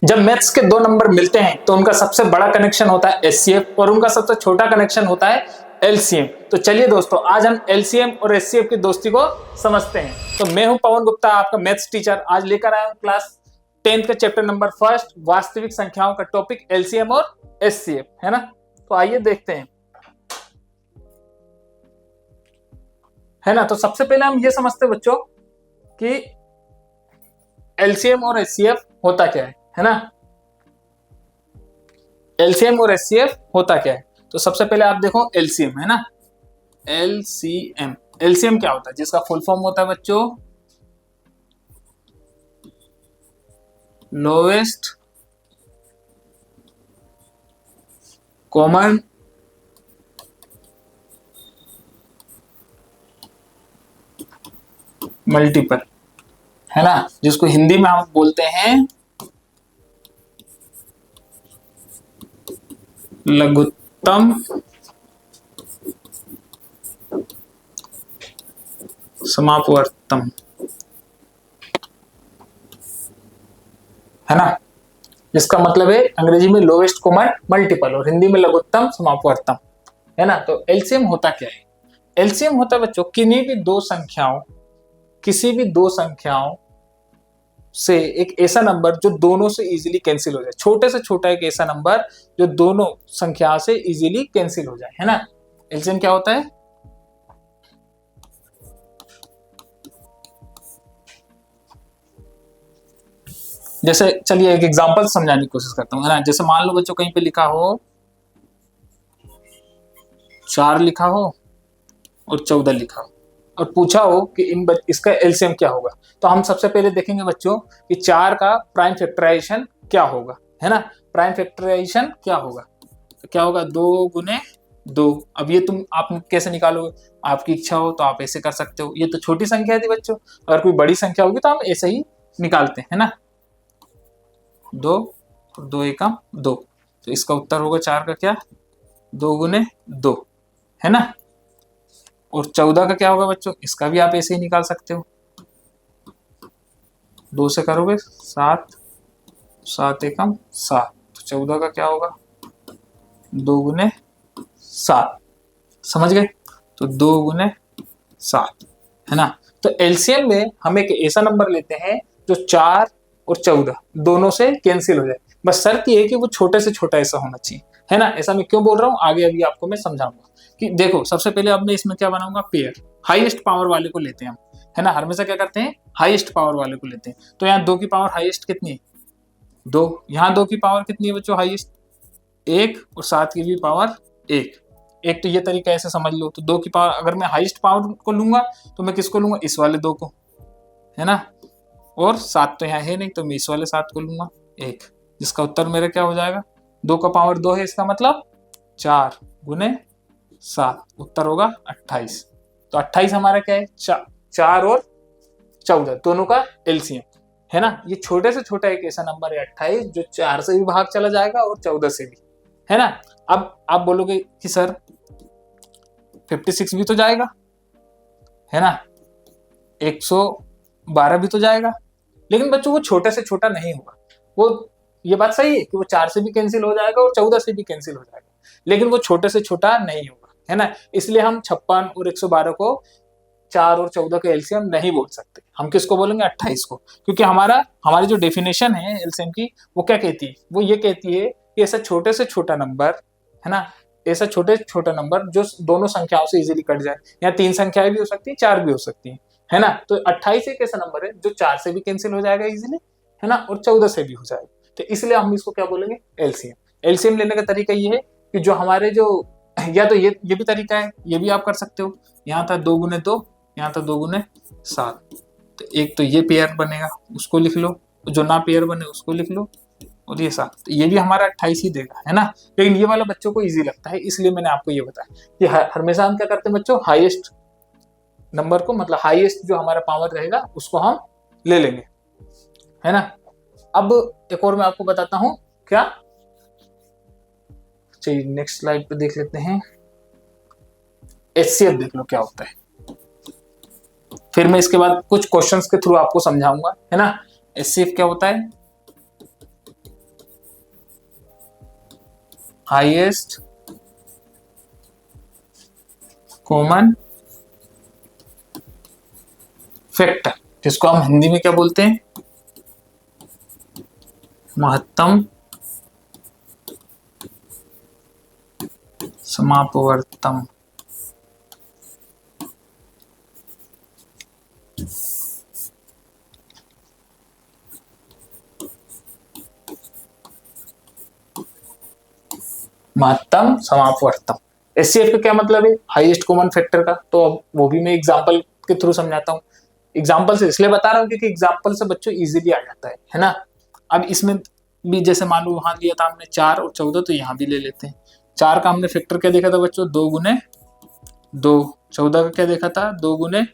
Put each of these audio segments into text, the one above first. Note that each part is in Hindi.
जब मैथ्स के दो नंबर मिलते हैं तो उनका सबसे बड़ा कनेक्शन होता है एचसीएफ और उनका सबसे छोटा कनेक्शन होता है एलसीएम। तो चलिए दोस्तों, आज हम एलसीएम और एचसीएफ की दोस्ती को समझते हैं। तो मैं हूं पवन गुप्ता, आपका मैथ्स टीचर। आज लेकर आया हूं क्लास 10th का चैप्टर नंबर 1 वास्तविक संख्याओं का टॉपिक एलसीएम और एचसीएफ, है ना। तो आइए देखते हैं, है ना। तो सबसे पहले हम ये समझते हैं बच्चों कि एलसीएम और एचसीएफ होता क्या है ना। एलसीएम और एचसीएफ होता क्या है, तो सबसे पहले आप देखो एलसीएम, है ना। एलसीएम, एलसीएम क्या होता है, जिसका फुल फॉर्म होता है बच्चों लोएस्ट कॉमन मल्टीपल, है ना, जिसको हिंदी में हम बोलते हैं लघुत्तम समापवर्तम, है ना। जिसका मतलब है अंग्रेजी में लोएस्ट कॉमन मल्टीपल और हिंदी में लघुत्तम समापवर्तम, है ना। तो एलसीएम होता क्या है, एलसीएम होता है बच्चों किसी भी दो संख्याओं से एक ऐसा नंबर जो दोनों से इजीली कैंसिल हो जाए। छोटे से छोटा एक ऐसा नंबर जो दोनों संख्या से इजीली कैंसिल हो जाए, है ना। एलसीएम क्या होता है, जैसे चलिए एक एग्जांपल समझाने की कोशिश करता हूँ, है ना। जैसे मान लो बच्चों कहीं पे लिखा हो 4 लिखा हो और 14 लिखा हो और पूछा हो कि इसका एलसीएम क्या होगा। तो हम सबसे पहले देखेंगे बच्चों कि 4 का प्राइम फैक्टराइजेशन क्या होगा, है ना। प्राइम फैक्टराइजेशन क्या होगा, तो क्या होगा 2 गुने 2। अब ये आप कैसे निकालोगे, आपकी इच्छा हो तो आप ऐसे कर सकते हो। ये तो छोटी संख्या थी बच्चों, अगर कोई बड़ी संख्या होगी तो हम ऐसे ही निकालते हैं, है ना। 2 और 2 एकम 2, तो इसका उत्तर होगा 4 का क्या 2 गुने 2, है ना। और 14 का क्या होगा बच्चों, इसका भी आप ऐसे ही निकाल सकते हो। 2 से करोगे 7, 7 एकम 7, तो 14 का क्या होगा 2 गुने 7, समझ गए। तो 2 गुने 7, है ना। तो एलसीएम में हम एक ऐसा नंबर लेते हैं जो 4 और 14 दोनों से कैंसिल हो जाए। बस शर्त ये है कि वो छोटे से छोटा ऐसा होना चाहिए, है ना। ऐसा मैं क्यों बोल रहा हूँ आगे अभी आपको मैं समझाऊंगा। कि देखो सबसे पहले अब मैं इसमें क्या बनाऊंगा, पेयर, हाईएस्ट पावर वाले को लेते हैं हम, है ना। हमेशा क्या करते हैं, हाईएस्ट पावर वाले को लेते हैं। तो यहाँ 2 की पावर हाईएस्ट कितनी है 2, यहाँ 2 की पावर कितनी है बच्चों हाईएस्ट 1, और 7 की भी पावर 1। एक तो ये तरीका ऐसे समझ लो। तो 2 की पावर अगर मैं हाईएस्ट पावर को लूंगा तो मैं किसको लूंगा, इस वाले 2 को, है ना। और 7 तो यहाँ है नहीं तो मैं इस वाले 7 को लूंगा 1, जिसका उत्तर मेरा क्या हो जाएगा 2 का पावर 2 है, इसका मतलब 4 गुने 7, उत्तर होगा 28। तो 28 हमारा क्या है 4 और 14 दोनों का एलसीएम, है ना। ये छोटे से छोटा एक ऐसा नंबर है 28 जो 4 से भी भाग चला जाएगा और 14 से भी, है ना। अब आप बोलोगे कि सर 56 भी तो जाएगा, है ना, 112 भी तो जाएगा, लेकिन बच्चों वो छोटे से छोटा नहीं होगा। वो ये बात सही है कि वो 4 से भी कैंसिल हो जाएगा और 14 से भी कैंसिल हो जाएगा, लेकिन वो छोटे से छोटा नहीं होगा, है ना। इसलिए हम 56 और 112 को 4 और 14 के एलसीएम नहीं बोल सकते। हम किसको बोलेंगे 28 को, क्योंकि हमारी जो डेफिनेशन है एलसीएम की वो क्या कहती है, वो ये कहती है कि ऐसा छोटे से छोटा नंबर, है ना, ऐसा छोटे से छोटा नंबर जो दोनों संख्याओं से इजीली कट जाए। यहाँ 3 संख्याएं भी हो सकती है, 4 भी हो सकती है ना। तो 28 एक ऐसा नंबर है जो 4 से भी कैंसिल हो जाएगा इजीली, है ना, और 14 से भी हो जाएगा। तो इसलिए हम इसको क्या बोलेंगे एलसीएम। एलसीएम लेने का तरीका ये है कि जो हमारे जो, या तो ये भी तरीका है, ये भी आप कर सकते हो। यहाँ था 2 गुने 2, यहाँ था 2 गुने 7, तो एक तो ये पेयर बनेगा उसको लिख लो, जो ना पेयर बने उसको लिख लो, और ये 7, तो ये भी हमारा 28 ही देगा, है ना। लेकिन ये वाला बच्चों को इजी लगता है, इसलिए मैंने आपको ये बताया कि हमेशा हम क्या करते हैं बच्चों, हाईएस्ट नंबर को, मतलब हाईएस्ट जो हमारा पावर रहेगा उसको हम ले लेंगे, है ना। अब एक और मैं आपको बताता हूं क्या, चलिए नेक्स्ट स्लाइड पे देख लेते हैं। एचसीएफ देख लो क्या होता है, फिर मैं इसके बाद कुछ क्वेश्चंस के थ्रू आपको समझाऊंगा, है ना। एचसीएफ क्या होता है, हाईएस्ट कॉमन फैक्टर, जिसको हम हिंदी में क्या बोलते हैं, महत्तम समापवर्तम। महत्तम समापवर्तम। एचसीएफ का क्या मतलब है, हाईएस्ट कॉमन फैक्टर का। तो अब वो भी मैं एग्जांपल के थ्रू समझाता हूँ। एग्जांपल से इसलिए बता रहा हूँ क्योंकि एग्जांपल से बच्चों इजीली आ जाता है ना। अब इसमें भी जैसे मान लो वहां लिया था हमने 4 और 14, तो यहाँ भी ले लेते हैं। 4 का हमने फैक्टर क्या देखा था बच्चों, 2 गुने 2। 14 का क्या देखा था, 2 गुने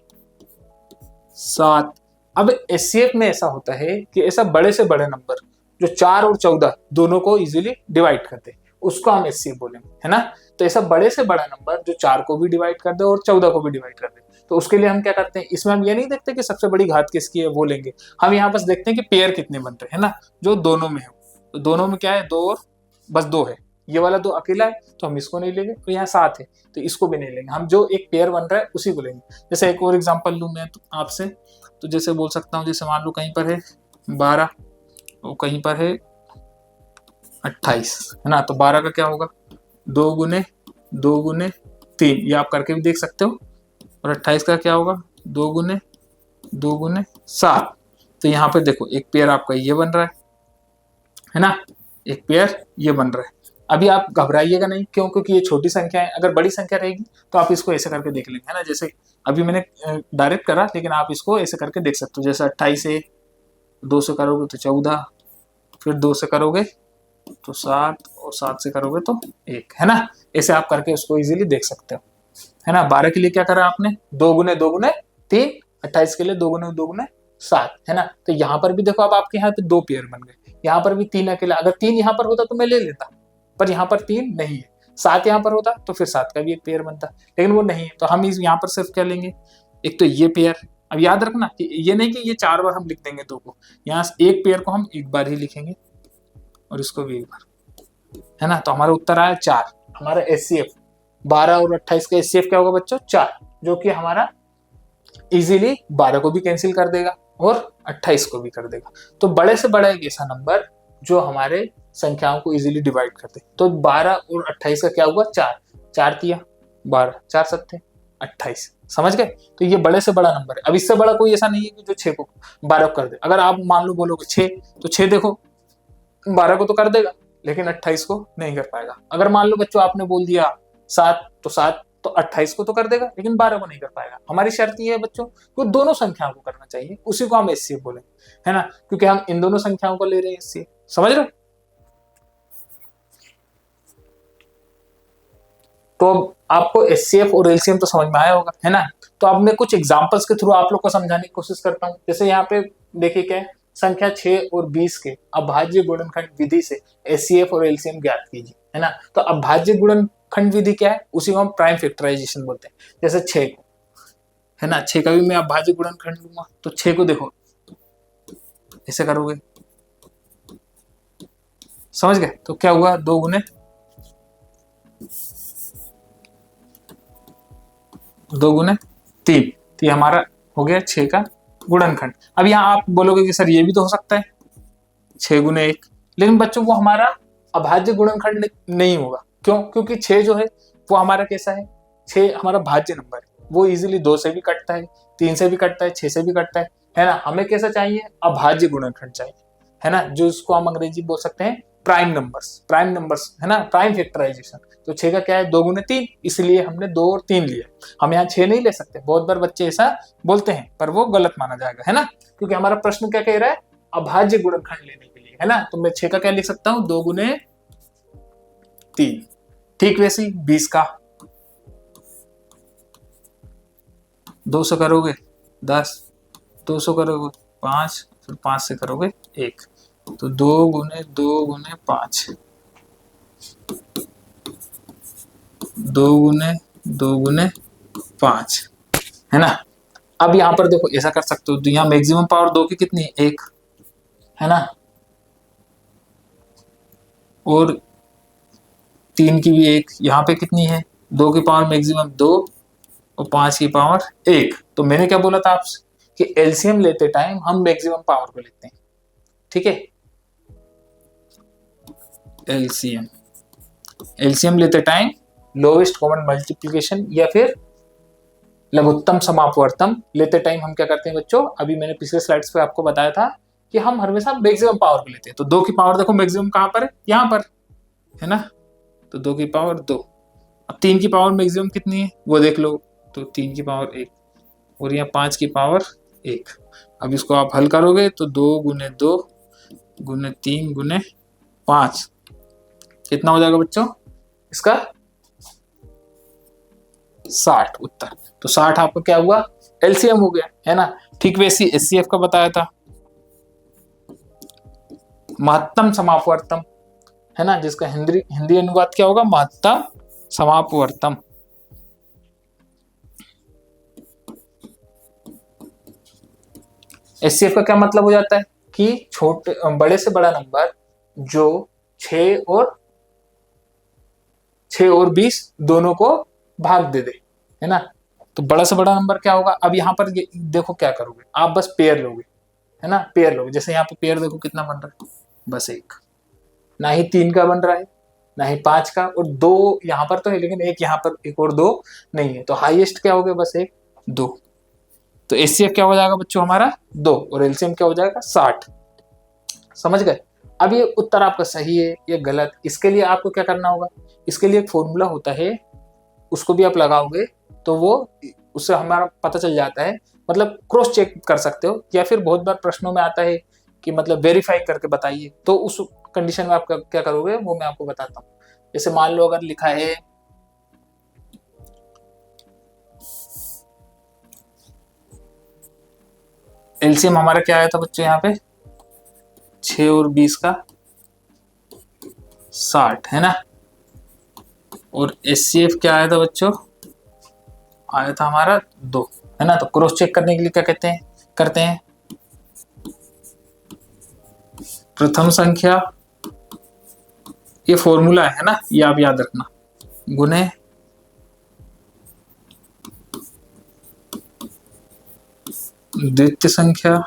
7। अब एचसीएफ में ऐसा होता है कि ऐसा बड़े से बड़े नंबर जो 4 और 14 दोनों को इजीली डिवाइड करते हैं, उसको हम एचसीएफ बोलेंगे, है ना। तो ऐसा बड़े से बड़ा नंबर जो 4 को भी डिवाइड कर दे और 14 को भी डिवाइड कर दे, तो उसके लिए हम क्या करते हैं, इसमें हम ये नहीं देखते कि सबसे बड़ी घात किसकी है वो लेंगे, हम यहाँ बस देखते हैं कि पेयर कितने बन रहे हैं ना, जो दोनों में है। तो दोनों में क्या है, 2 और बस 2 है, ये वाला 2 अकेला है तो हम इसको नहीं लेंगे। तो यहाँ 7 है तो इसको भी नहीं लेंगे, हम जो एक पेयर बन रहा है उसी को लेंगे। जैसे एक और एग्जांपल लूँ मैं तो आपसे, तो जैसे बोल सकता हूँ, जैसे मान लो कहीं पर है 12 और कहीं पर है 28, है ना। तो 12 का क्या होगा, 2 गुने 3, ये आप करके भी देख सकते हो। और 28 का क्या होगा, 2 गुने 7। तो यहाँ पे देखो एक पेयर आपका ये बन रहा है ना, एक पेयर ये बन रहा है। अभी आप घबराइएगा नहीं, क्यों, क्योंकि ये छोटी संख्या है। अगर बड़ी संख्या रहेगी तो आप इसको ऐसे करके देख लेंगे, है ना। जैसे अभी मैंने डायरेक्ट करा, लेकिन आप इसको ऐसे करके देख सकते हो। जैसे 28 है, 2 से करोगे तो 14, फिर 2 से करोगे तो 7, और 7 से करोगे तो 1, है ना। ऐसे आप करके उसको इजीली देख सकते हो, है ना। 12 के लिए क्या करा आपने, 2 गुने 3। 28 के लिए 2 गुने 7, है ना। तो यहाँ पर भी देखो, अब आपके यहाँ पे 2 पेयर बन गए। यहाँ पर भी 3 अकेला, अगर 3 यहाँ पर होता तो मैं ले लेता, पर यहाँ पर 3 नहीं है। 7 यहाँ पर होता तो फिर 7 का भी एक पेयर बनता, लेकिन वो नहीं है। तो हम इस यहाँ पर सिर्फ क्या लेंगे, एक तो ये पेयर। अब याद रखना कि ये नहीं कि ये 4 बार हम लिख देंगे 2 को, यहाँ एक पेयर को हम एक बार ही लिखेंगे और इसको भी एक बार, है ना। तो हमारा उत्तर आया 4। हमारा एचसीएफ 12 और 28 का एचसीएफ क्या होगा बच्चों, 4, जो कि हमारा इजीली 12 को भी कैंसिल कर देगा और 28 को भी कर देगा। तो बड़े से बड़ा एक ऐसा नंबर जो हमारे संख्याओं को इजीली डिवाइड कर दे। तो 12 और 28 का क्या हुआ, 4। 4 तिया 12, 4 सत्ते 28, समझ गए। तो ये बड़े से बड़ा नंबर है। अब इससे बड़ा कोई ऐसा नहीं है कि जो 6 को 12 कर दे। अगर आप मान लो बोलोगे 6, तो 6 देखो 12 को तो कर देगा, लेकिन 28 को नहीं कर पाएगा। अगर मान लो बच्चों आपने बोल दिया 7, तो 7 तो 28 को तो कर देगा, लेकिन 12 को नहीं कर पाएगा। हमारी शर्त ये है बच्चों कि दोनों संख्याओं को करना चाहिए, उसी को हम एचसीएफ बोलेंगे, है ना, क्योंकि हम इन दोनों संख्याओं को ले रहे हैं एचसीएफ, समझ रहे हो। तो आपको एचसीएफ और एलसीएम तो समझ में आया होगा, है ना। तो अब मैं कुछ एग्जांपल्स के थ्रू आप लोग को समझाने की कोशिश करता हूँ। जैसे यहाँ पे देखिए क्या है, संख्या 6 और 20 के अभाज्य गुणनखंड विधि से एचसीएफ और एलसीएम ज्ञात कीजिए, है ना। तो अभाज्य गुणनखंड विधि क्या है, उसी को हम प्राइम फैक्टराइजेशन बोलते हैं। जैसे 6 को, है ना, 6 का भी मैं अभाज्य गुणनखंड लूंगा। तो 6 को देखो ऐसे करोगे, समझ गए। तो क्या हुआ, 2 गुने 3, तो ये हमारा हो गया 6 का गुणनखंड। अब यहाँ आप बोलोगे कि सर ये भी तो हो सकता है 6 गुने 1, लेकिन बच्चों वो हमारा अभाज्य गुणनखंड नहीं होगा। क्यों, क्योंकि 6 जो है वो हमारा कैसा है, 6 हमारा भाज्य नंबर है, वो इजीली 2 से भी कटता है, 3 से भी कटता है, 6 से भी कटता है ना। हमें कैसा चाहिए, अभाज्य गुणनखंड चाहिए, है ना, जो इसको हम अंग्रेजी बोल सकते हैं प्राइम नंबर्स, है ना, प्राइम फैक्टराइजेशन। तो 6 का क्या है, 2 गुने 3, इसलिए हमने 2 और 3 लिया। हम यहाँ 6 नहीं ले सकते, बहुत बार बच्चे ऐसा बोलते हैं, पर वो गलत माना जाएगा, है ना, क्योंकि हमारा प्रश्न क्या कह रहा है, अभाज्य गुणनखंड लेने के लिए, है ना। तो मैं 6 का क्या लिख सकता हूँ, 2 गुने 3। ठीक वैसे ही 20 का 200 करोगे 10, 200 करोगे 5, फिर 5 से करोगे 1, तो 2 गुने 5, 2 गुने 5, है ना। अब यहाँ पर देखो ऐसा कर सकते हो, तो यहाँ मैक्सिमम पावर 2 की कितनी है, 1, है ना, और 3 की भी 1, यहाँ पे कितनी है 2 की पावर मैक्सिमम 2 और 5 की पावर 1। तो मैंने क्या बोला था आपसे कि एलसीएम लेते टाइम हम मैक्सिमम पावर को लेते हैं, ठीक है। एलसीएम एलसीएम लेते टाइम लोएस्ट कॉमन मल्टीप्लिकेशन या फिर लघुत्तम समापवर्तन लेते टाइम हम क्या करते हैं बच्चों, अभी मैंने पिछले स्लाइड्स पे आपको बताया था कि हम हमेशा मैक्सिमम पावर को लेते हैं। तो 2 की पावर देखो मैक्सिमम कहाँ पर है, यहाँ पर है ना, तो 2 की पावर 2। अब 3 की पावर मैक्सिमम कितनी है वो देख लो, तो 3 की पावर 1 और यहाँ 5 की पावर 1। अब इसको आप हल करोगे तो 2 गुने 2 गुने 3 गुने 5 कितना हो जाएगा बच्चों इसका 60 उत्तर। तो 60 आपका क्या हुआ एलसीएम हो गया, है ना। ठीक वैसे एचसीएफ का बताया था महत्तम समापवर्तन, है ना, जिसका हिंदी अनुवाद क्या होगा महत्तम समापवर्तन। एचसीएफ का क्या मतलब हो जाता है कि बड़े से बड़ा नंबर जो 6 और 20 दोनों को भाग दे दे, है ना। तो बड़ा से बड़ा नंबर क्या होगा, अब यहाँ पर देखो क्या करोगे आप, बस पेयर लोगे, है ना, पेयर लोगे। जैसे यहाँ पे पेयर देखो कितना बन रहा है, बस 1, ना ही 3 का बन रहा है ना ही 5 का, और 2 यहाँ पर तो है लेकिन 1 यहाँ पर 1 और 2 नहीं है, तो हाईएस्ट क्या हो गया बस 1 2। तो एचसीएफ क्या हो जाएगा बच्चों हमारा 2 और एलसीएम क्या हो जाएगा 60। समझ गए। अब ये उत्तर आपका सही है या गलत, इसके लिए आपको क्या करना होगा, इसके लिए एक फॉर्मूला होता है, उसको भी आप लगाओगे तो वो उससे हमारा पता चल जाता है, मतलब क्रॉस चेक कर सकते हो, या फिर बहुत बार प्रश्नों में आता है कि मतलब वेरीफाई करके बताइए, तो उस कंडीशन में आप क्या करोगे वो मैं आपको बताता हूँ। जैसे मान लो अगर लिखा है एलसीएम हमारा क्या आया था बच्चों यहाँ पे 6 और 20 का 60, है ना, और एचसीएफ क्या आया था बच्चों आया था हमारा 2, है ना। तो क्रॉस चेक करने के लिए क्या करते हैं प्रथम संख्या, ये फॉर्मूला है ना, ये आप याद रखना, गुने द्वितीय संख्या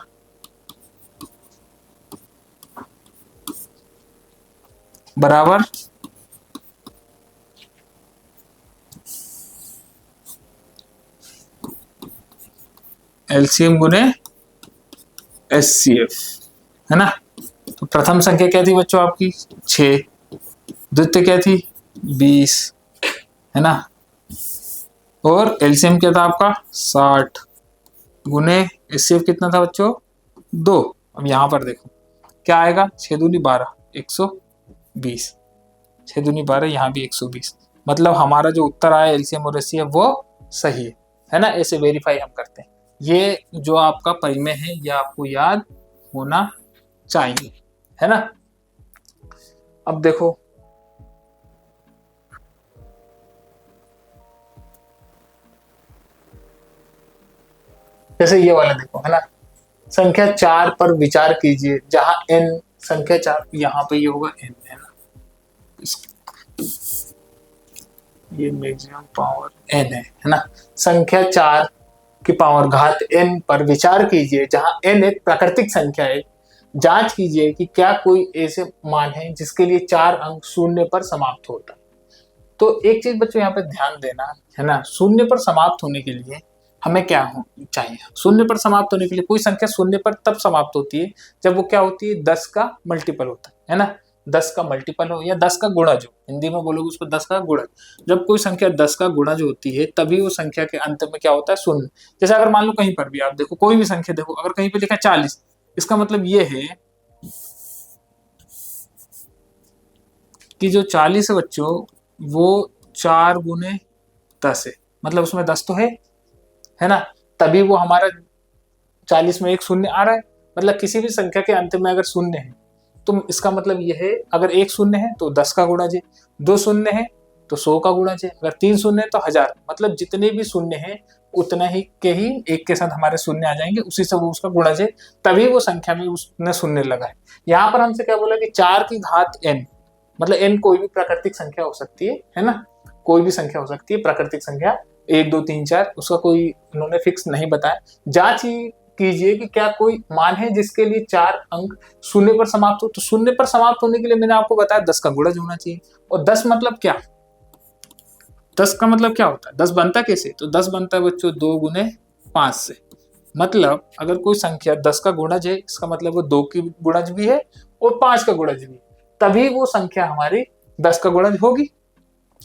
बराबर एलसीएम गुने एचसीएफ, है ना। तो प्रथम संख्या क्या थी बच्चों आपकी 6, द्वितीय क्या थी 20, है ना, और एलसीएम क्या था आपका 60 गुने एचसीएफ कितना था बच्चों 2। अब यहाँ पर देखो क्या आएगा 6 दूनी 12 120, 6 दूनी 12 यहाँ भी 120, मतलब हमारा जो उत्तर आया एलसीएम और एचसीएफ वो सही है ना। ऐसे वेरीफाई हम करते हैं। ये जो आपका परिमेय है ये आपको याद होना चाहिए, है ना। अब देखो जैसे ये वाला देखो, है ना, संख्या 4 पर विचार कीजिए जहां n संख्या 4, यहाँ पे ये होगा n, है ना, ये मैक्सिमम पावर n है ना। संख्या 4 की पावर घात n पर विचार कीजिए जहां n एक प्राकृतिक संख्या है। जांच कीजिए कि क्या कोई ऐसे मान है जिसके लिए 4 अंक शून्य पर समाप्त होता है। तो एक चीज बच्चों यहाँ पे ध्यान देना, है ना, शून्य पर समाप्त होने के लिए हमें क्या चाहिए, शून्य पर समाप्त होने के लिए कोई संख्या शून्य पर तब समाप्त होती है जब वो क्या होती है 10 का मल्टीपल होता है ना, 10 का मल्टीपल हो या 10 का गुणा, जो हिंदी में बोलोगे उसको 10 का गुणा। जब कोई संख्या 10 का गुणा जो होती है तभी वो संख्या के अंत में क्या होता है शून्य। जैसे अगर मान लो कहीं पर भी आप देखो कोई भी संख्या देखो, अगर कहीं पे लिखा है 40, इसका मतलब ये है कि जो 40 है बच्चों वो 4 गुने 10 है, मतलब उसमें 10 तो है ना, तभी वो हमारा 40 में एक शून्य आ रहा है। मतलब किसी भी संख्या के अंत में अगर शून्य है तो इसका मतलब यह है अगर एक शून्य है तो 10 का गुणा जे, 2 शून्य है तो 100 का गुणा जे, अगर 3 शून्य है तो 1000, मतलब जितने भी शून्य है उतना ही एक के साथ हमारे शून्य आ जाएंगे, उसी से वो उसका गुणा जे, तभी वो संख्या में उसने शून्य लगा है। यहाँ पर हमसे क्या बोला कि 4 की घात n, मतलब n कोई भी प्राकृतिक संख्या हो सकती है ना, कोई भी संख्या हो सकती है प्राकृतिक संख्या, 1 2 3 4, उसका कोई उन्होंने फिक्स नहीं बताया। जांच कीजिए कि क्या कोई मान है जिसके लिए 4 अंक शून्य पर समाप्त हो। तो शून्य पर समाप्त होने के लिए मैंने आपको बताया 10 का गुणज होना चाहिए। और 10 मतलब क्या, 10 का मतलब क्या होता है, 10 बनता कैसे, तो 10 बनता है बच्चों 2 गुने 5 से। मतलब अगर कोई संख्या 10 का गुणज है, इसका मतलब वो 2 की गुणज भी है और 5 का गुणज भी है, तभी वो संख्या हमारी 10 का गुणज होगी,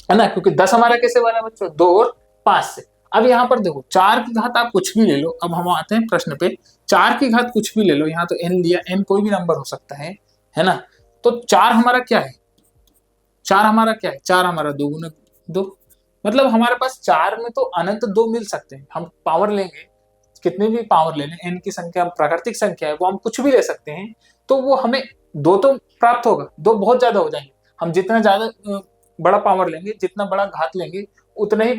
है ना, क्योंकि 10 हमारा कैसे बना बच्चों, 2 और 5 से। अब यहाँ पर देखो 4 की घात आप कुछ भी ले लो, अब हम आते हैं प्रश्न पे, 4 की घात कुछ भी ले लो, यहाँ तो n लिया, n कोई भी नंबर हो सकता है ना, तो 4 हमारा क्या है, 4 हमारा क्या है, 4 हमारा 2 गुना 2, मतलब हमारे पास 4 में तो अनंत 2 मिल सकते हैं। हम पावर लेंगे, कितने भी पावर ले लें, n की संख्या प्राकृतिक संख्या है, वो हम कुछ भी ले सकते हैं, तो वो हमें 2 तो प्राप्त होगा, 2 बहुत ज्यादा हो जाएंगे। हम जितना ज्यादा बड़ा पावर लेंगे, जितना बड़ा घात लेंगे, उतना ही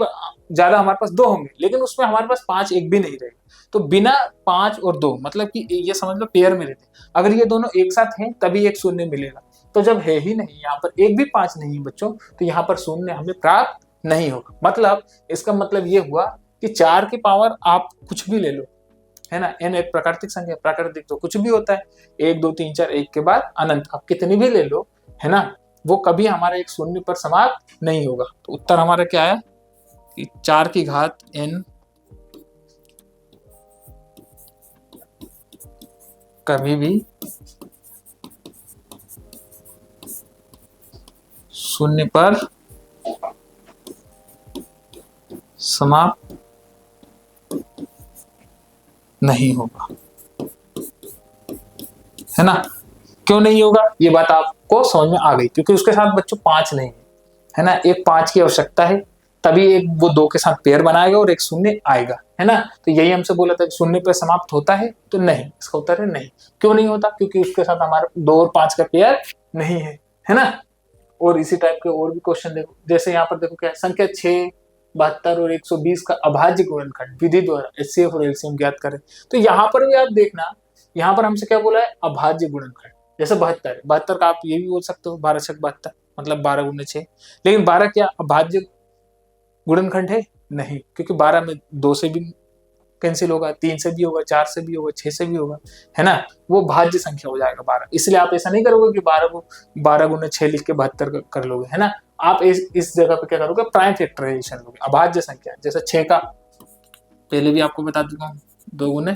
ज्यादा हमारे पास 2 होंगे, लेकिन उसमें हमारे पास 5 एक भी नहीं रहेगा। तो बिना 5 और 2 मतलब कि ये समझ लो पेयर में रहते हैं, अगर ये दोनों एक साथ हैं तभी एक शून्य मिलेगा। तो जब है ही नहीं, यहाँ पर एक भी 5 नहीं है बच्चों, तो यहाँ पर शून्य हमें प्राप्त नहीं होगा। मतलब इसका मतलब ये हुआ कि 4 की पावर आप कुछ भी ले लो, है ना, n एक प्राकृतिक संख्या, प्राकृतिक तो कुछ भी होता है, 1 2 3 4, एक के बाद अनंत, आप कितनी भी ले लो, है ना, वो कभी हमारा एक शून्य पर समाप्त नहीं होगा। तो उत्तर हमारा क्या है कि 4 की घात n कभी भी शून्य पर समाप्त नहीं होगा, है ना। क्यों नहीं होगा, ये बात आपको समझ में आ गई, क्योंकि उसके साथ बच्चों 5 नहीं है ना, एक 5 की आवश्यकता है, तभी एक वो 2 के साथ पेयर बनाएगा और एक शून्य आएगा, है ना। तो यही हमसे बोला था शून्य पे समाप्त होता है, तो नहीं, इसका उत्तर है नहीं। क्यों नहीं होता, क्योंकि उसके साथ हमारा 2 और 5 का पेयर नहीं है ना। और इसी टाइप के और भी क्वेश्चन देखो, जैसे यहाँ पर देखो क्या है, संख्या 6 72 और 120 का अभाज्य गुणनखंड विधि द्वारा एचसीएफ और एलसीएम ज्ञात करें। तो यहाँ पर भी आप देखना, यहाँ पर हमसे क्या बोला है, अभाज्य गुणनखंड। जैसे 72 72 का आप ये भी बोल सकते हो 12 छक 72, मतलब 12 गुने 6, लेकिन 12 क्या अभाज्य गुणनखंड है, नहीं, क्योंकि 12 में 2 से भी कैंसिल होगा, 3 से भी होगा, 4 से भी होगा, 6 से भी होगा, है ना, वो भाज्य संख्या हो जाएगा 12। इसलिए आप ऐसा नहीं करोगे कि 12 को 12 गुने 6 लिख के 72 कर लोगे, है ना। आप इस जगह पे क्या करोगे, प्राइम फैक्टराइजेशन लोगे, अभाज्य संख्या। जैसे 6 का पहले भी आपको बता दूंगा 2 गुने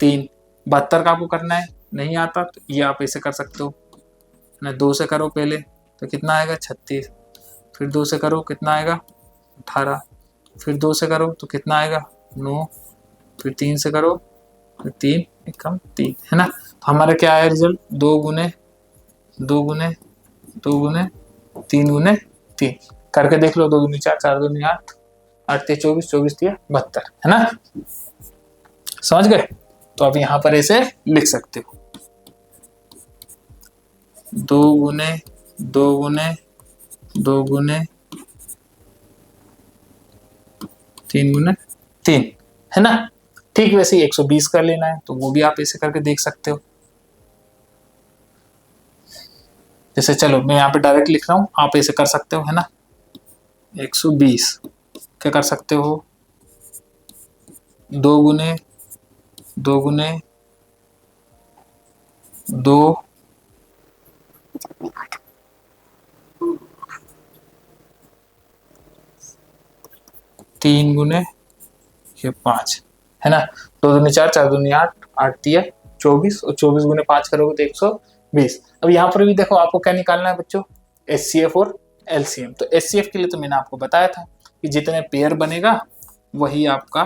3, 72 का आपको करना है, नहीं आता तो ये आप ऐसे कर सकते हो ना, 2 से करो पहले तो कितना आएगा 36, फिर 2 से करो कितना आएगा 18, फिर 2 से करो तो कितना आएगा 9, फिर 3 से करो, फिर 3 एकम 3, है ना। तो हमारा क्या आया रिजल्ट, 2 गुने 2 गुने 2 गुने 3 गुने 3 करके देख लो, 2 दूनी 4 4 दूनी 8 8 3 24 24 3 72, है ना, समझ गए। तो अब यहाँ पर ऐसे लिख सकते हो 2 गुने 2 गुने 2 गुने 3 गुने 3, है ना। ठीक वैसे ही 120 कर लेना है, तो वो भी आप ऐसे करके देख सकते हो। जैसे चलो मैं यहाँ पे डायरेक्ट लिख रहा हूँ, आप ऐसे कर सकते हो, है ना। 120 क्या कर सकते हो, 2 गुने 2 गुने 2 3 गुने 5, है ना। 2 दूनी 4 4 दूनी 8 8 3 24 और 24 गुने 5 करोगे तो 120। अब यहाँ पर भी देखो आपको क्या निकालना है बच्चों, एचसीएफ और एलसीएम। तो एचसीएफ के लिए तो मैंने आपको बताया था कि जितने पेयर बनेगा वही आपका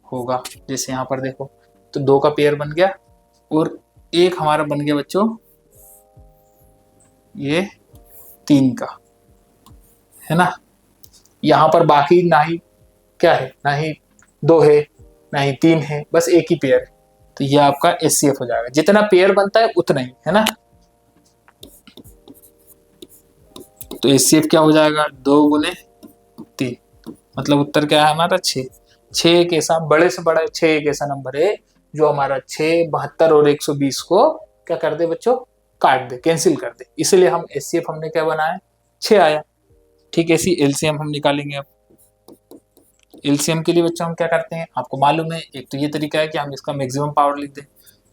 होगा। जैसे यहाँ पर देखो तो 2 का पेयर बन गया और एक हमारा बन गया बच्चों ये 3 का, है ना। यहाँ पर बाकी ना ही क्या है, ना ही 2 है ना ही 3 है, बस एक ही पेयर है, तो ये आपका एचसीएफ हो जाएगा। जितना पेयर बनता है उतना ही, है ना। तो एचसीएफ क्या हो जाएगा, 2 गुने 3, मतलब उत्तर क्या है हमारा 6। 6 एक ऐसा बड़े से बड़ा 6 एक ऐसा नंबर है जो हमारा 6 72 और 120 को क्या कर दे बच्चों, काट दे, कैंसिल कर दे, इसलिए हम एचसीएफ हमने क्या बनाया, 6 आया। ठीक, ऐसी एलसीएम हम निकालेंगे। अब एलसीएम के लिए बच्चों हम क्या करते हैं, आपको मालूम है, एक तो ये तरीका है कि हम इसका मैक्सिमम पावर लिख दें,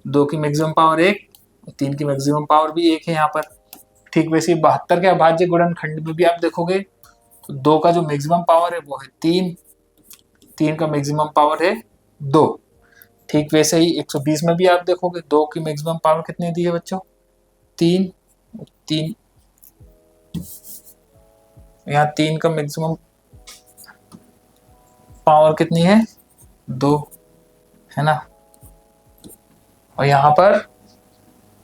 2 की मैक्सिमम पावर 1, 3 की मैक्सिमम पावर भी 1 है यहाँ पर। ठीक, वैसे 72 के अभाज्य गुणनखंड में भी आप देखोगे तो 2 का जो मैक्सिमम पावर है वो है 3, 3 का मैक्सिमम पावर है 2। ठीक, वैसे ही 120 में भी आप देखोगे 2 की मैक्सिमम पावर कितनी दी है बच्चों, 3, 3 यहाँ 3 का मैक्सिमम पावर कितनी है, 2 है ना। और यहाँ पर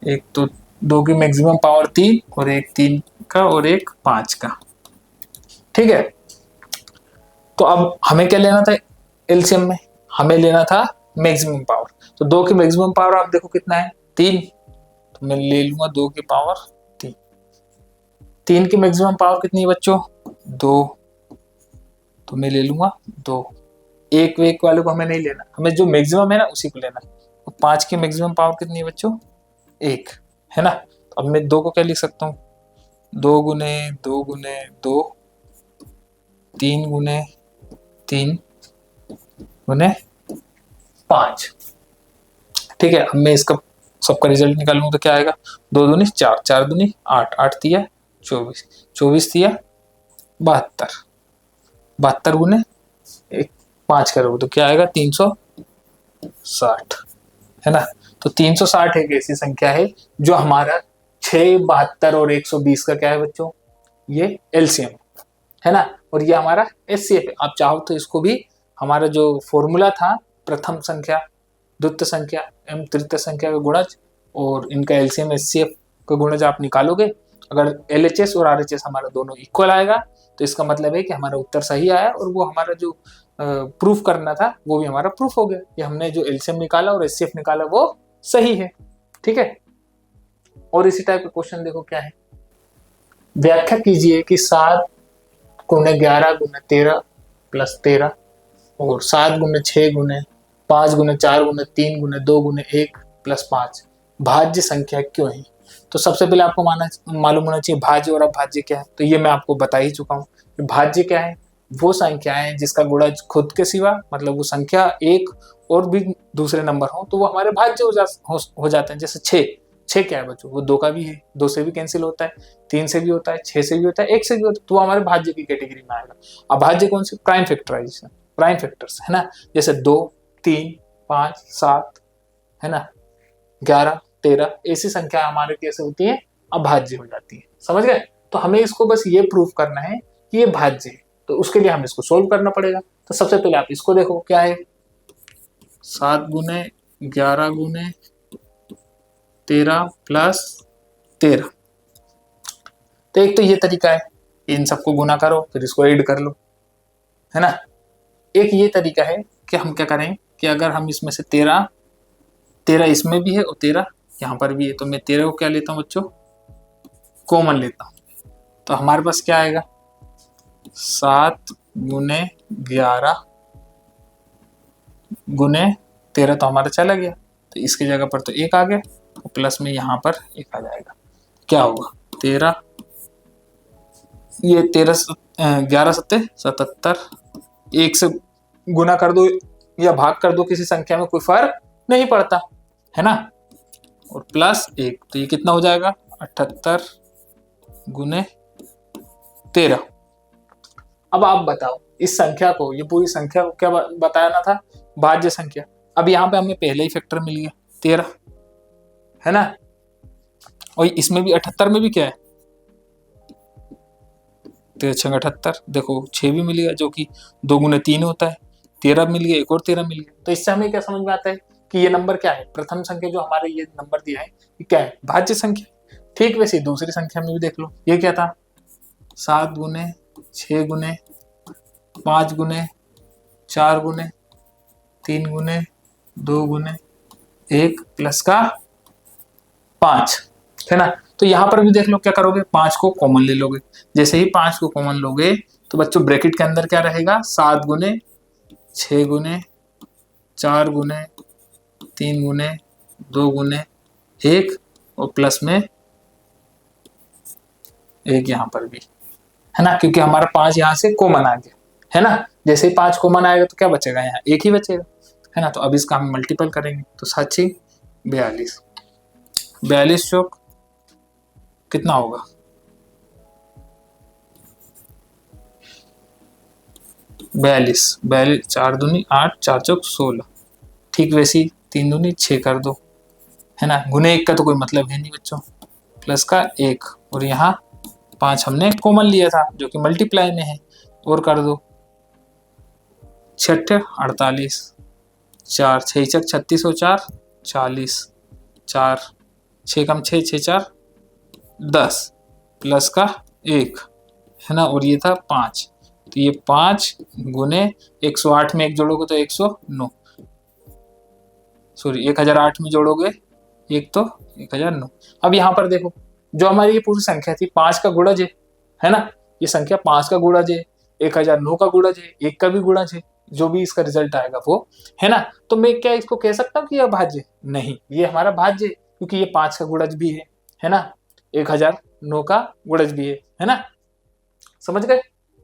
एक तो 2 की मैक्सिमम पावर 3 और एक 3 का और एक 5 का। ठीक है, तो अब हमें क्या लेना था एलसीएम में, हमें लेना था मैक्सिमम पावर। तो 2 की मैक्सिमम पावर आप देखो कितना है, 3, तो मैं ले लूंगा 2 की पावर 3। 3 की मैक्सिमम पावर कितनी है बच्चों, 2, तो मैं ले लूंगा 2। एक वेक वाले को हमें नहीं लेना, हमें जो मैक्सिमम है ना उसी को लेना है। तो 5 की मैक्सिमम पावर कितनी है बच्चों, 1 है ना। तो अब मैं 2 को क्या लिख सकता हूँ, 2 गुने 2 गुने 2, 3 गुने 3 गुने 5। ठीक है, अब मैं इसका सबका रिजल्ट निकालूंगा तो क्या आएगा, 2 दूनी 4, 4 दूनी 8, 8 दिया 24, 24 दिया 72, 72 गुने 5 करोगे तो क्या आएगा, 360 है ना। तो 360 एक ऐसी संख्या है जो हमारा 6, 72 और 120 का क्या है बच्चों, ये एलसीएम है ना। और ये हमारा एचसीएफ है। आप चाहो तो इसको भी हमारा जो फॉर्मूला था, प्रथम संख्या द्वितीय संख्या एवं तृतीय संख्या का गुणज और इनका एलसीएम एचसीएफ का गुणज आप निकालोगे, अगर एलएचएस और आरएचएस हमारा दोनों इक्वल आएगा तो इसका मतलब है कि हमारा उत्तर सही आया और वो हमारा जो प्रूफ करना था वो भी हमारा प्रूफ हो गया कि हमने जो एलसीएम निकाला और एचसीएफ निकाला वो सही है। ठीक है, और इसी टाइप का क्वेश्चन देखो क्या है, व्याख्या कीजिए कि 7 गुने 11 गुने 13 प्लस 13 और 7 गुने 6 गुने 5 गुने 4 गुने 3 गुने 2 गुने 1 प्लस 5 भाज्य संख्या क्यों है। तो सबसे पहले आपको मालूम होना चाहिए भाज्य और अभाज्य क्या है। तो ये मैं आपको बता ही चुका हूँ कि भाज्य क्या है, वो संख्याएं जिसका गुणज खुद के सिवा, मतलब वो संख्या एक और भी दूसरे नंबर हो तो वो हमारे भाज्य हो जाते हैं। जैसे 6 क्या है बच्चों, वो 2 का भी है, 2 से भी कैंसिल होता है, 3 से भी होता है, 6 से भी होता है, 1 से भी होता है, तो वो हमारे भाज्य की कैटेगरी में आएगा। अभाज्य कौन से, प्राइम फैक्टराइजेशन, प्राइम फैक्टर्स है ना, जैसे 2, 3, 5, 7 है ना, 11, 13 ऐसी संख्या हमारे कैसे होती है, अभाज्य हो जाती है। समझ गए। तो हमें इसको बस ये प्रूफ करना है कि ये भाज्य है, तो उसके लिए हमें इसको सोल्व करना पड़ेगा। तो सबसे पहले आप इसको देखो क्या है, 7 गुने 11 गुने 13 प्लस 13। तो एक तो ये तरीका है, इन सबको गुना करो फिर इसको ऐड कर लो, है ना। एक ये तरीका है कि हम क्या करें कि अगर हम इसमें से 13 इसमें भी है और 13 यहाँ पर भी है, तो मैं 13 को क्या लेता हूँ बच्चों, कॉमन लेता हूँ। तो हमारे पास क्या आएगा, 7 गुने 11 गुने 13 तो हमारा चला गया, तो इसकी जगह पर तो 1 आ गया, तो प्लस में यहाँ पर 1 आ जाएगा। क्या होगा, 13, ये 13 11 सत्ते 77, 1 से गुना कर दो या भाग कर दो किसी संख्या में कोई फर्क नहीं पड़ता, है ना। और प्लस 1, तो ये कितना हो जाएगा, 78 गुने 13। अब आप बताओ इस संख्या को, ये पूरी संख्या को क्या बताना था, भाज्य संख्या। अब यहाँ पे हमें पहले ही फैक्टर मिल गया 13, है ना। और इसमें भी 78 में भी क्या है, 13 6 78, देखो 6 भी मिल गया जो कि 2 गुने 3 होता है, 13 मिल गया, एक और 13 मिल गया। तो इससे हमें क्या समझ में आता है कि ये नंबर क्या है, प्रथम संख्या जो हमारे ये नंबर दिया है ये क्या है, भाज्य संख्या। ठीक, वैसे दूसरी संख्या में भी देख लो, ये क्या था, 7 गुने 6 गुने 5 गुने 4 गुने 3 गुने 2 गुने 1 प्लस का 5, है ना। तो यहाँ पर भी देख लो क्या करोगे, 5 को कॉमन ले लोगे। जैसे ही 5 को कॉमन लोगे तो बच्चों ब्रैकेट के अंदर क्या रहेगा, 7 गुने 6 गुने 4 गुने 3 गुने 2 गुने 1 और प्लस में एक यहाँ पर भी, है ना, क्योंकि हमारा 5 यहाँ से कॉमन आ गया, है ना। जैसे ही 5 कॉमन आएगा तो क्या बचेगा, यहाँ एक ही बचेगा, है ना। तो अब इसका हम मल्टीपल करेंगे, तो 7 42, 42 चौक कितना होगा, 42, 42 4 दूनी 8, 4 चौक 16। ठीक वैसे ही 3 दूनी 6 कर दो, है ना। गुने 1 का तो कोई मतलब है नहीं बच्चों, प्लस का 1, और यहाँ 5 हमने कॉमन लिया था जो कि मल्टीप्लाई में है, और कर दो 6 48, 4 6 छक 36 और 4 40, 4 6 कम 6 6 4 10, प्लस का 1, है ना, और ये था 5, तो ये 5 गुने 108 में 1 जोड़ोगे तो 109, सॉरी 1008 में जोड़ोगे एक तो 1009। अब यहाँ पर देखो, जो हमारी ये पूरी संख्या थी 5 का गुणज है ना, ये संख्या 5 का गुणज है, 1009 का गुणज है, 1 का भी गुणज है, जो भी इसका रिजल्ट आएगा वो, है ना। तो मैं क्या इसको कह सकता हूँ कि यह भाज्य, नहीं, ये हमारा भाज्य है, क्योंकि ये 5 का गुणज भी है ना, 1009 का गुणज भी है ना, समझ गए।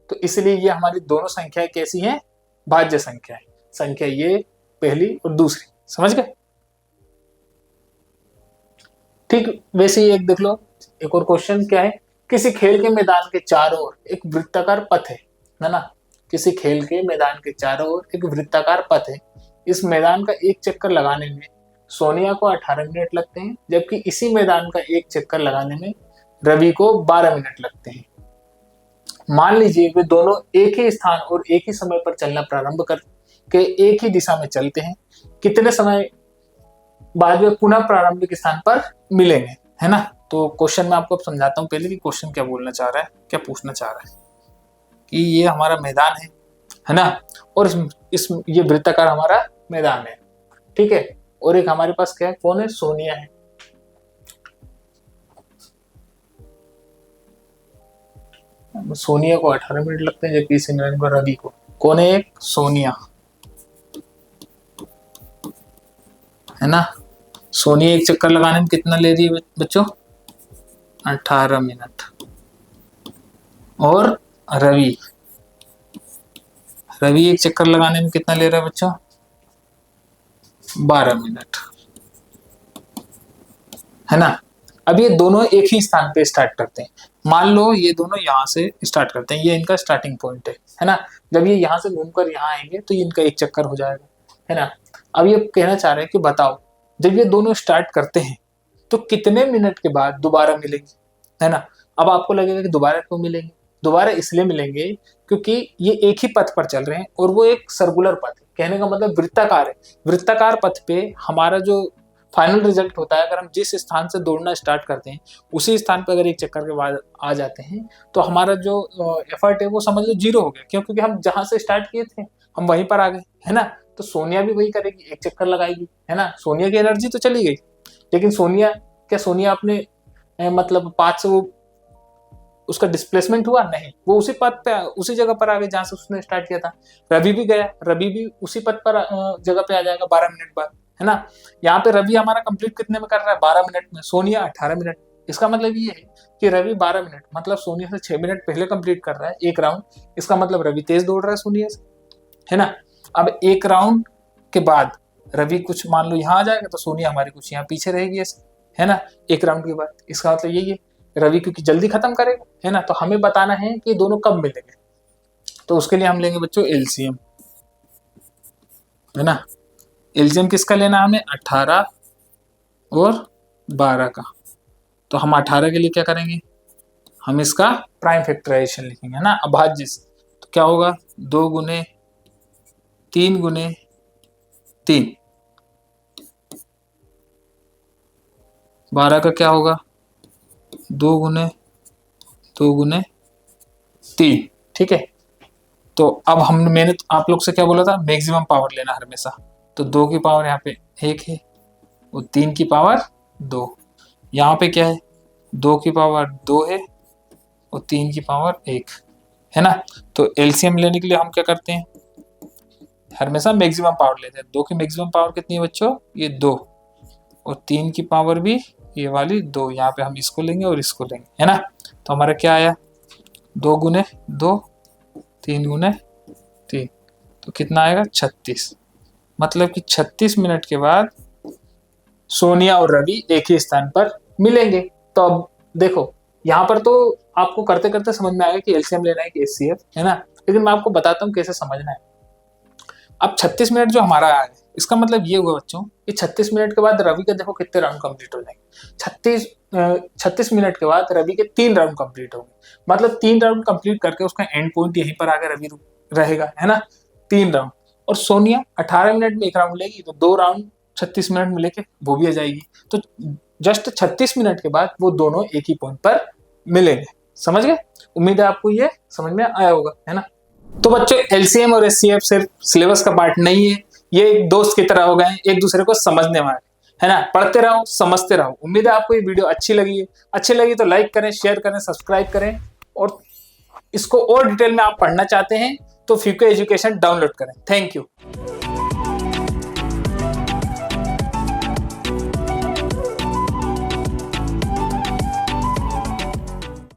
तो इसलिए ये हमारी दोनों संख्याएं कैसी हैं, भाज्य संख्या है, संख्या ये पहली और दूसरी, समझ गए। ठीक वैसे ही एक देख लो, एक और क्वेश्चन क्या है, किसी खेल के मैदान के चारों ओर एक वृत्ताकार पथ है ना, किसी खेल के मैदान के चारों ओर एक वृत्ताकार पथ है, इस मैदान का एक चक्कर लगाने में सोनिया को 18 मिनट लगते हैं, जबकि इसी मैदान का एक चक्कर लगाने में रवि को 12 मिनट लगते हैं। मान लीजिए वे दोनों एक ही स्थान और एक ही समय पर चलना प्रारंभ करके एक ही दिशा में चलते हैं, कितने समय बाद में पुनः प्रारंभिक स्थान पर मिलेंगे, है ना। तो क्वेश्चन में आपको समझाता हूँ पहले कि क्वेश्चन क्या बोलना चाह रहा है, क्या पूछना चाह रहा है, कि ये हमारा मैदान है ना, और इस ये वृत्ताकार हमारा मैदान है, ठीक है, और एक हमारे पास क्या है, कौन है, सोनिया है। सोनिया को 18 मिनट लगते हैं, जबकि इस मैदान पर रवि को, कौन है, एक सोनिया, है ना। सोनिया एक चक्कर लगाने में कितना ले रही है बच्चों, 18 मिनट, और रवि एक चक्कर लगाने में कितना ले रहा है बच्चों, 12 मिनट, है ना। अब ये दोनों एक ही स्थान पे स्टार्ट करते हैं, मान लो ये दोनों यहाँ से स्टार्ट करते हैं, ये इनका स्टार्टिंग पॉइंट है ना। जब ये यहाँ से घूमकर यहाँ आएंगे तो ये इनका एक चक्कर हो जाएगा, है ना। अब ये कहना चाह रहे हैं कि बताओ, जब ये दोनों स्टार्ट करते हैं तो कितने मिनट के बाद दोबारा मिलेंगे, है ना। अब आपको लगेगा कि दोबारा क्यों मिलेंगे, दोबारा इसलिए मिलेंगे क्योंकि ये एक ही पथ पर चल रहे हैं और वो एक सर्कुलर पथ है, कहने का मतलब वृत्ताकार है। वृत्ताकार पथ पे हमारा जो फाइनल रिजल्ट होता है, अगर हम जिस स्थान से दौड़ना स्टार्ट करते हैं उसी स्थान पर अगर एक चक्कर के बाद आ जाते हैं तो हमारा जो एफर्ट है वो समझ लो 0 हो गया, क्यों, क्योंकि हम जहां से स्टार्ट किए थे हम वहीं पर आ गए, है ना। तो सोनिया भी वही करेगी, एक चक्कर लगाएगी, है ना। सोनिया की एनर्जी तो चली गई, लेकिन सोनिया अपने मतलब पाथ से वो उसका डिस्प्लेसमेंट हुआ नहीं, वो उसी पथ पे उसी जगह पर आ गए जहां से उसने स्टार्ट किया था। रवि भी गया, रवि भी उसी पथ पर जगह पे आ जाएगा 12 मिनट बाद, है ना। यहाँ पे रवि हमारा कंप्लीट कितने में कर रहा है, 12 मिनट में, सोनिया 18 मिनट। इसका मतलब ये है कि रवि 12 मिनट मतलब सोनिया से 6 मिनट पहले कंप्लीट कर रहा है एक राउंड, इसका मतलब रवि तेज दौड़ रहा है सोनिया से, है ना। अब एक राउंड के बाद रवि कुछ मान लो यहाँ आ जाएगा तो सोनिया हमारी कुछ यहाँ पीछे रहेगी ऐसे, है ना, एक राउंड के बाद। इसका मतलब यही है रवि क्योंकि जल्दी खत्म करेगा, है ना। तो हमें बताना है कि दोनों कब मिलेंगे, तो उसके लिए हम लेंगे बच्चों एलसीएम, है ना। एलसीएम किसका लेना है हमें, 18 और 12 का। तो हम 18 के लिए क्या करेंगे, हम इसका प्राइम फैक्टराइजेशन लिखेंगे, है ना, अभाज्य से। तो क्या होगा, 2 गुने 3 गुने 3, 12 का क्या होगा, 2 गुने 2 गुने 3, ठीक है। तो अब मैंने आप लोग से क्या बोला था, मैक्सिमम पावर लेना हमेशा। तो 2 की पावर यहाँ पे 1 है और 3 की पावर 2, यहाँ पे क्या है, 2 की पावर 2 है और 3 की पावर 1, है ना। तो एलसीएम लेने के लिए हम क्या करते हैं, हमेशा मैक्सिमम पावर लेते हैं। 2 की मैक्सिमम पावर कितनी है बच्चों, ये 2, और 3 की पावर भी ये वाली 2, यहाँ पे हम इसको लेंगे और इसको लेंगे, है ना। तो हमारा क्या आया, 2 गुने 2, 3 गुने 3, तो कितना आएगा 36। मतलब कि 36 मिनट के बाद सोनिया और रवि एक ही स्थान पर मिलेंगे। तो अब देखो यहाँ पर तो आपको करते करते समझ में आएगा कि एलसीएम लेना है कि एचसीएफ, है ना, लेकिन मैं आपको बताता हूँ कैसे समझना है। अब 36 मिनट जो हमारा आया, इसका मतलब ये हुआ बच्चों कि 36 मिनट के बाद रवि का देखो कितने राउंड कंप्लीट हो जाएंगे। 36 मिनट के बाद रवि के 3 राउंड कंप्लीट होंगे, मतलब 3 राउंड कंप्लीट करके उसका एंड पॉइंट यहीं पर आकर रवि रहेगा, है ना, 3 राउंड। और सोनिया 18 मिनट में 1 राउंड लेगी, तो 2 राउंड 36 मिनट में लेके वो भी आ जाएगी। तो जस्ट 36 मिनट के बाद वो दोनों एक ही पॉइंट पर मिलेंगे। समझ गए? उम्मीद है आपको ये समझ में आया होगा, है ना। तो बच्चों एलसीएम और एचसीएफ सिर्फ सिलेबस का पार्ट नहीं है, ये एक दोस्त की तरह हो गए, एक दूसरे को समझने वाले, है ना। पढ़ते रहो, समझते रहो। उम्मीद है आपको ये वीडियो अच्छी लगी है। अच्छी लगी तो लाइक करें, शेयर करें, सब्सक्राइब करें, और इसको और डिटेल में आप पढ़ना चाहते हैं तो फ्यूके एजुकेशन डाउनलोड करें। Thank you.